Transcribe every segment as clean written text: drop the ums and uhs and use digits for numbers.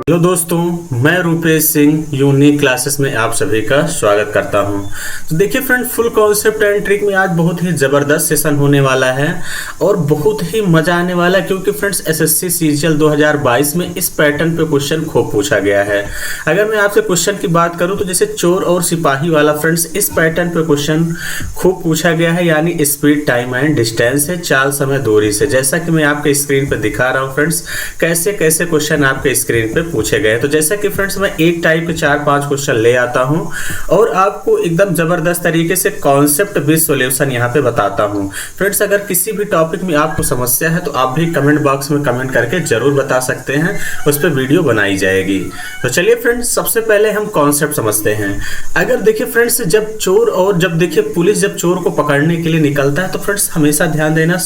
Hello दोस्तों, मैं Rupesh Singh unique classes में आप सभी का स्वागत करता हूं। तो देखिए friend, full concept and trick में आज बहुत ही ज़बरदस्त सेशन होने वाला है और बहुत ही मज़ा आने वाला है, क्योंकि फ्रेंड्स एसएससी सीजीएल 2022 में इस पैटर्न पे क्वेश्चन खूब पूछा गया है। अगर मैं आपसे क्वेश्चन की बात करूँ तो जैसे चोर और सिपाही वाला फ्रेंड्स इस पैटर्न पे क्वेश्चन खूब पूछा गया है, यानी स्पीड, टाइम एंड डिस्टेंस है, चाल, समय, दूरी से। जैसा कि मैं आपके स्क्रीन पर दिखा रहा हूँ फ्रेंड्स, कैसे कैसे क्वेश्चन आपके स्क्रीन पे पूछे गए। तो जैसा कि फ्रेंड्स मैं एक टाइप के 4-5 क्वेश्चन ले आता हूं और आपको एकदम जबरदस्त तरीके से कॉन्सेप्ट बेस्ड सॉल्यूशन यहां पे बताता हूं। फ्रेंड्स, अगर किसी भी टॉपिक में आपको समस्या है तो आप भी कमेंट बॉक्स में कमेंट करके जरूर बता सकते हैं, उस पर वीडियो बनाई जाएगी। तो चलिए फ्रेंड्स, सबसे पहले हम कॉन्सेप्ट समझते हैं। अगर देखिए फ्रेंड्स, जब चोर और जब देखिए पुलिस जब चोर को पकड़ने के लिए निकलता है तो फ्रेंड्स हमेशा ध्यान देना,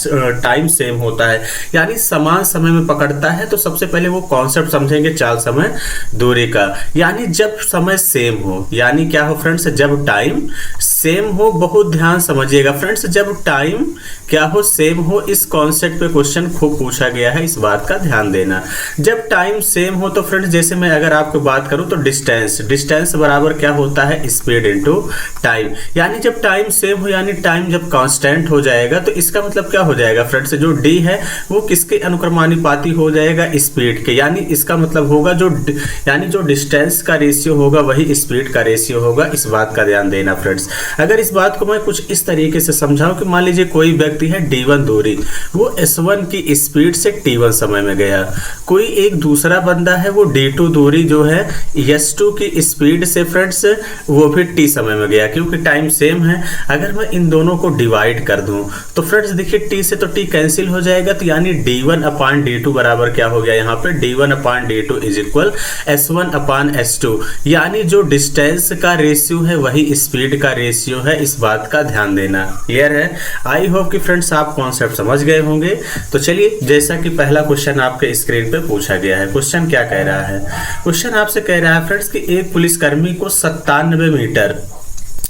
टाइम सेम होता है, यानी समान समय में पकड़ता है। तो सबसे पहले वो कॉन्सेप्ट समझेंगे चाल, समय, दूरी का। यानी जब समय सेम हो, यानी क्या हो फ्रेंड्स, जब टाइम सेम हो। बहुत ध्यान समझिएगा फ्रेंड्स, जब टाइम क्या हो, सेम हो। इस कॉन्सेप्ट पे क्वेश्चन खूब पूछा गया है, इस बात का ध्यान देना। जब टाइम सेम हो तो फ्रेंड्स, जैसे मैं अगर आपको बात करूं तो डिस्टेंस बराबर क्या होता है, स्पीड इनटू टाइम। यानी जब टाइम सेम हो, यानी टाइम जब कांस्टेंट हो जाएगा तो इसका मतलब क्या हो जाएगा फ्रेंड्स, जो डी है वो किसके अनुक्रमानुपाती हो जाएगा, स्पीड के। यानी इसका मतलब होगा जो डिस्टेंस का रेशियो होगा वही स्पीड का रेशियो होगा। इस बात का ध्यान देना फ्रेंड्स। अगर इस बात को मैं कुछ इस तरीके से समझाऊं कि मान लीजिए कोई व्यक्ति है D1 दूरी, वो S1 की स्पीड से T1 समय में गया। कोई एक दूसरा बंदा है, वो D2 दूरी जो है S2 की स्पीड से फ्रेंड्स वो भी T समय में गया, क्योंकि टाइम सेम है। अगर मैं इन दोनों को डिवाइड कर दूं तो फ्रेंड्स देखिए T से तो T कैंसिल हो जाएगा, तो यानी D1 अपान D2 बराबर क्या हो गया यहाँ पे, D1 upon D2 is equal S1 upon S2। यानी जो डिस्टेंस का रेशियो है वही स्पीड का रेशियो है। इस बात का ध्यान देना। क्लियर है? आई होप कि फ्रेंड्स आप कॉन्सेप्ट समझ गए होंगे। तो चलिए, जैसा कि पहला क्वेश्चन आपके स्क्रीन पे पूछा गया है, क्वेश्चन क्या कह रहा है। क्वेश्चन आपसे कह रहा है फ्रेंड्स कि एक पुलिसकर्मी को 97 मीटर,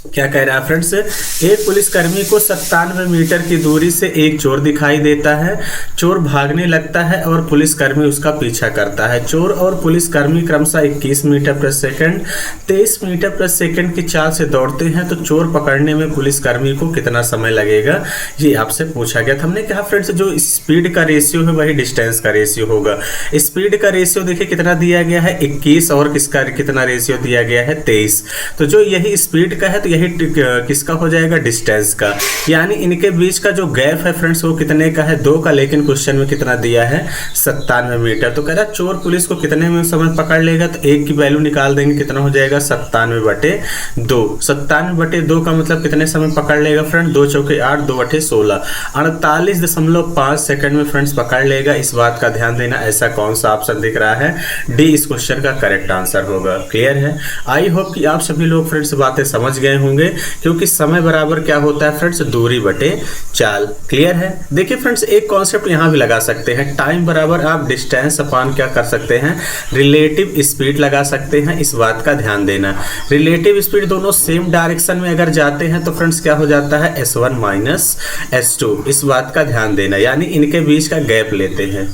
क्या कह रहा है फ्रेंड्स, एक पुलिसकर्मी को 97 मीटर की दूरी से एक चोर दिखाई देता है। चोर भागने लगता है और पुलिसकर्मी उसका पीछा करता है। चोर और पुलिसकर्मी क्रमशः 21 मीटर प्रति सेकंड, 23 मीटर प्रति सेकंड की चाल से दौड़ते हैं। तो चोर पकड़ने में पुलिसकर्मी को कितना समय लगेगा, ये आपसे पूछा गया था। हमने कहा फ्रेंड्स, जो स्पीड का रेशियो है वही डिस्टेंस का रेशियो होगा। स्पीड का रेशियो देखिए कितना दिया गया है, 21, और किसका कितना रेशियो दिया गया है, 23। तो जो यही स्पीड का है तो यही किसका हो जाएगा, डिस्टेंस का। यानी इनके बीच का जो गैप है फ्रेंड्स वो कितने का है, 2 का। लेकिन क्वेश्चन में कितना दिया है, 97 मीटर। तो कह रहा चोर पुलिस को कितने में समय पकड़ लेगा, तो एक की वैल्यू निकाल देंगे, कितना हो जाएगा, 97/2। 97/2 का मतलब कितने समय पकड़ लेगा फ्रेंड, 2 चौके 8, 2 8 16, 48.5 सेकंड में फ्रेंड्स पकड़ लेगा। इस बात का ध्यान देना। ऐसा कौन सा ऑप्शन दिख रहा है, डी इस क्वेश्चन का करेक्ट आंसर होगा। क्लियर है? आई होप कि आप सभी लोग फ्रेंड्स बातें समझ गए होंगे, क्योंकि समय बराबर क्या होता है फ्रेंड्स, दूरी बटे चाल। क्लियर है? देखिए फ्रेंड्स, एक कॉन्सेप्ट यहां भी लगा सकते हैं, टाइम बराबर आप डिस्टेंस अपान क्या कर सकते हैं, रिलेटिव स्पीड लगा सकते हैं। इस बात का ध्यान देना। रिलेटिव स्पीड दोनों सेम डायरेक्शन में अगर जाते हैं तो फ्रेंड्स क्या हो जाता है, S1 माइनस S2। इस बात का ध्यान देना, यानी इनके बीच का गैप लेते हैं।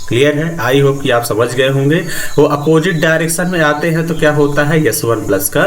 क्लियर है? आई होप कि आप समझ गए होंगे। वो अपोजिट डायरेक्शन में आते हैं तो क्या होता है, S1 प्लस का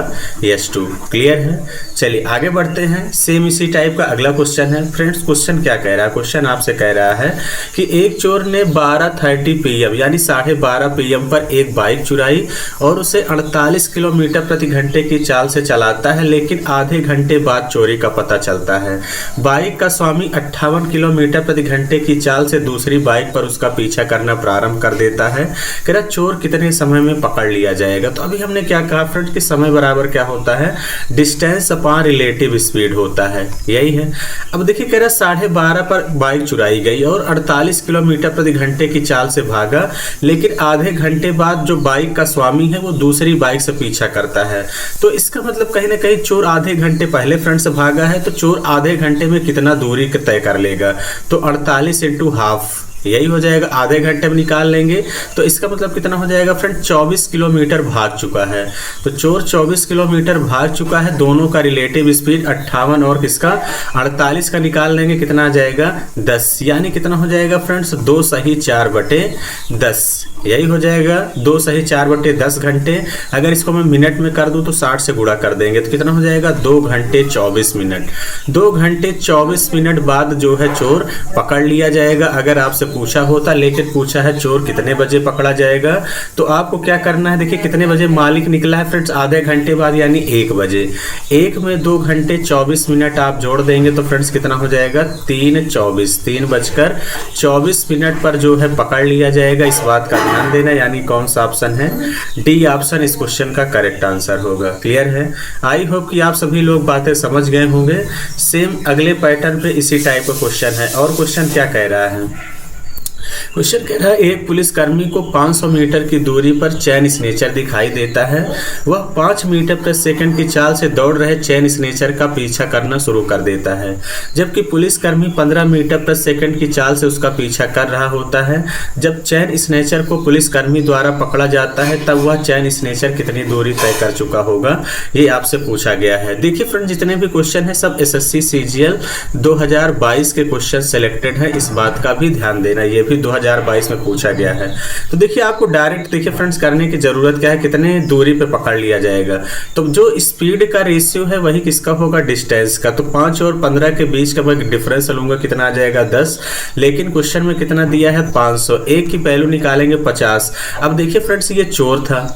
S2। क्लियर है? चलिए आगे बढ़ते हैं। सेम इसी टाइप का अगला क्वेश्चन है फ्रेंड्स। क्वेश्चन क्या कह रहा है, क्वेश्चन आपसे कह रहा है कि एक चोर ने 12:30 PM यानी 12:30 PM पर एक बाइक चुराई और उसे 48 किलोमीटर प्रति घंटे की चाल से चलाता है, लेकिन आधे घंटे बाद चोरी का पता चलता है। बाइक का स्वामी 58 किलोमीटर प्रति घंटे की चाल से दूसरी बाइक पर उसका पीछा करना प्रारंभ कर देता है। कह रहा चोर कितने समय में पकड़ लिया जाएगा। तो अभी हमने क्या कहा फ्रेंड्स कि समय बराबर क्या होता है, डिस्टेंस अपान रिलेटिव स्पीड होता है। यही है। अब देखिए कह रहा 12:30 पर बाइक चुराई गई और 48 किलोमीटर प्रति घंटे की चाल से भागा, लेकिन आधे घंटे बाद जो बाइक का स्वामी है वो दूसरी बाइक से पीछा करता है। तो इसका मतलब कहीं ना कहीं चोर आधे घंटे पहले फ्रेंड से भागा है, तो चोर आधे घंटे में कितना दूरी तय कर लेगा, तो 48 × हाफ यही हो जाएगा, आधे घंटे में निकाल लेंगे तो इसका मतलब कितना हो जाएगा फ्रेंड, 24 किलोमीटर भाग चुका है। तो चोर 24 किलोमीटर भाग चुका है, दोनों का रिलेटिव स्पीड 58 और किसका 48 का निकाल लेंगे, कितना आ जाएगा 10, यानी कितना हो जाएगा फ्रेंड्स 2 सही 4/10, यही हो जाएगा 2 सही 4/10 घंटे। अगर इसको मैं मिनट में कर दूं तो 60 से गुणा कर देंगे तो कितना हो जाएगा 2 घंटे 24 मिनट। 2 घंटे 24 मिनट बाद जो है चोर पकड़ लिया जाएगा। अगर आपसे पूछा होता, लेकिन पूछा है चोर कितने बजे पकड़ा जाएगा, तो आपको क्या करना है, देखिए कितने बजे मालिक निकला है फ्रेंड्स, आधे घंटे बाद यानी 1 बजे। 1 में 2 घंटे 24 मिनट आप जोड़ देंगे तो फ्रेंड्स कितना हो जाएगा 3:24, 3:24 पर जो है पकड़ लिया जाएगा। इस बात का ध्यान देना, यानी कौन सा ऑप्शन है, डी ऑप्शन इस क्वेश्चन का करेक्ट आंसर होगा। क्लियर है? आई होप कि आप सभी लोग बातें समझ गए होंगे। सेम अगले पैटर्न पे इसी टाइप का क्वेश्चन है, और क्वेश्चन क्या कह रहा है, क्वेश्चन कह रहा है एक पुलिसकर्मी को 500 मीटर की दूरी पर चैन स्नेचर दिखाई देता है। वह 5 मीटर प्रति सेकंड की चाल से दौड़ रहे चैन स्नेचर का पीछा करना शुरू कर देता है, जबकि पुलिसकर्मी 15 मीटर प्रति सेकंड की चाल से उसका पीछा कर रहा होता है। जब चैन स्नेचर को पुलिसकर्मी द्वारा पकड़ा जाता है तब वह चैन स्नेचर कितनी दूरी तय कर चुका होगा, ये आपसे पूछा गया है। देखिए फ्रेंड, जितने भी क्वेश्चन है सब एसएससी सीजीएल 2022 के क्वेश्चन सिलेक्टेड है, इस बात का भी ध्यान देना, ये भी 2022 में पूछा गया है। तो देखिए आपको डायरेक्ट देखिए फ्रेंड्स करने की जरूरत क्या है, कितने दूरी पे पकड़ लिया जाएगा। तो जो स्पीड का रेशियो है वही किसका होगा, डिस्टेंस का। तो 5 और 15 के बीच का मैं डिफरेंस लूंगा, कितना आ जाएगा 10, लेकिन क्वेश्चन में कितना दिया है 500, एक की वैल्यू निकालेंगे 50। अब देखिए फ्रेंड्स ये चोर था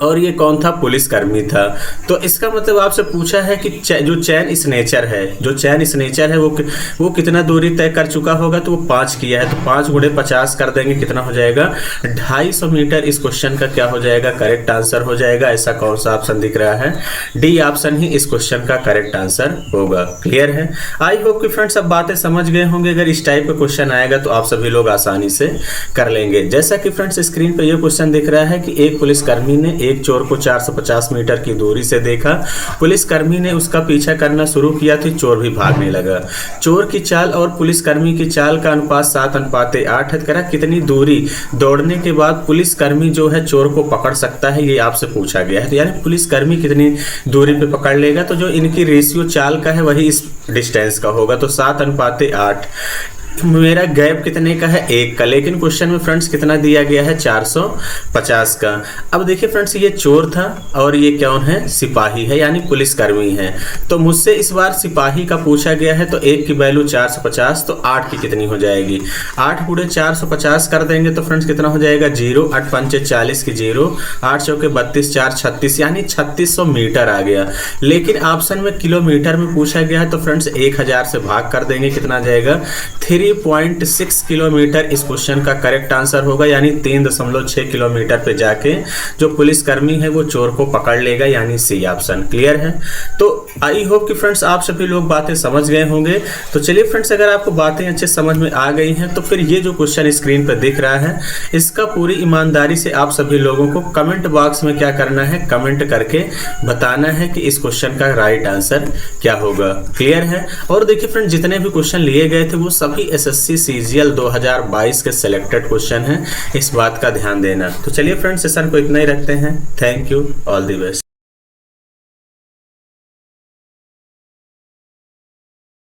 और ये कौन था, पुलिसकर्मी था। तो इसका मतलब आपसे पूछा है कि जो चैन स्नेचर है, जो चैन स्नेचर है वो कितना दूरी तय कर चुका होगा, तो वो 5 किया है। तो 5 × 50 कर देंगे, कितना हो जाएगा 250 मीटर। इस क्वेश्चन का क्या हो जाएगा, करेक्ट आंसर हो जाएगा। ऐसा कौन सा ऑप्शन दिख रहा है, डी ऑप्शन ही इस क्वेश्चन का करेक्ट आंसर होगा। क्लियर है? आई होप कि फ्रेंड्स अब बातें समझ गए होंगे। अगर इस टाइप का क्वेश्चन आएगा तो आप सभी लोग आसानी से कर लेंगे। जैसा कि फ्रेंड्स स्क्रीन पर यह क्वेश्चन दिख रहा है कि एक पुलिसकर्मी ने एक चोर को 450 मीटर की दूरी से देखा। पुलिसकर्मी ने उसका पीछा करना शुरू किया तो चोर भी भागने लगा। चोर की चाल और पुलिसकर्मी की चाल का अनुपात 7:8 है। करा कितनी दूरी दौड़ने के बाद पुलिसकर्मी जो है चोर को पकड़ सकता है, ये आपसे पूछा गया है। तो यानी पुलिसकर्मी कितनी दूरी पे पकड़ लेगा, तो जो इनकी रेशियो चाल का है वही इस डिस्टेंस का होगा। तो 7:8। मेरा गैप कितने का है, 1 का, लेकिन क्वेश्चन में फ्रेंड्स कितना दिया गया है 450 का। अब देखिए फ्रेंड्स ये चोर था और ये कौन है, सिपाही है, यानी पुलिसकर्मी है। तो मुझसे इस बार सिपाही का पूछा गया है, तो 1 की वैल्यू 450, तो 8 की कितनी हो जाएगी, 8 × 450 कर देंगे तो फ्रेंड्स कितना हो जाएगा 0, 8 पंचे 40 की 0, 8 चौके 32, 4 36, यानी 3600 मीटर आ गया। लेकिन ऑप्शन में किलोमीटर में पूछा गया है, तो फ्रेंड्स 1000 से भाग कर देंगे, कितना आ जाएगा 3.6 किलोमीटर इस क्वेश्चन का करेक्ट आंसर होगा। यानी 3.6 किलोमीटर पे जाके जो पुलिसकर्मी है वो चोर को पकड़ लेगा, यानी सी ऑप्शन। क्लियर है? तो आई होप कि फ्रेंड्स आप सभी लोग बातें समझ गए होंगे। तो चलिए फ्रेंड्स, अगर आपको बातें अच्छे समझ में आ गई हैं तो फिर ये जो क्वेश्चन स्क्रीन पर दिख रहा है इसका पूरी ईमानदारी से आप सभी लोगों को कमेंट बॉक्स में क्या करना है, कमेंट करके बताना है कि इस क्वेश्चन का राइट आंसर क्या होगा। क्लियर है? और देखिए फ्रेंड्स, जितने भी क्वेश्चन लिए गए थे वो सभी एसएससी सीजीएल 2022 के सिलेक्टेड क्वेश्चन हैं, इस बात का ध्यान देना। तो चलिए फ्रेंड्स, सेशन को इतना ही रखते हैं। Thank you, all the best.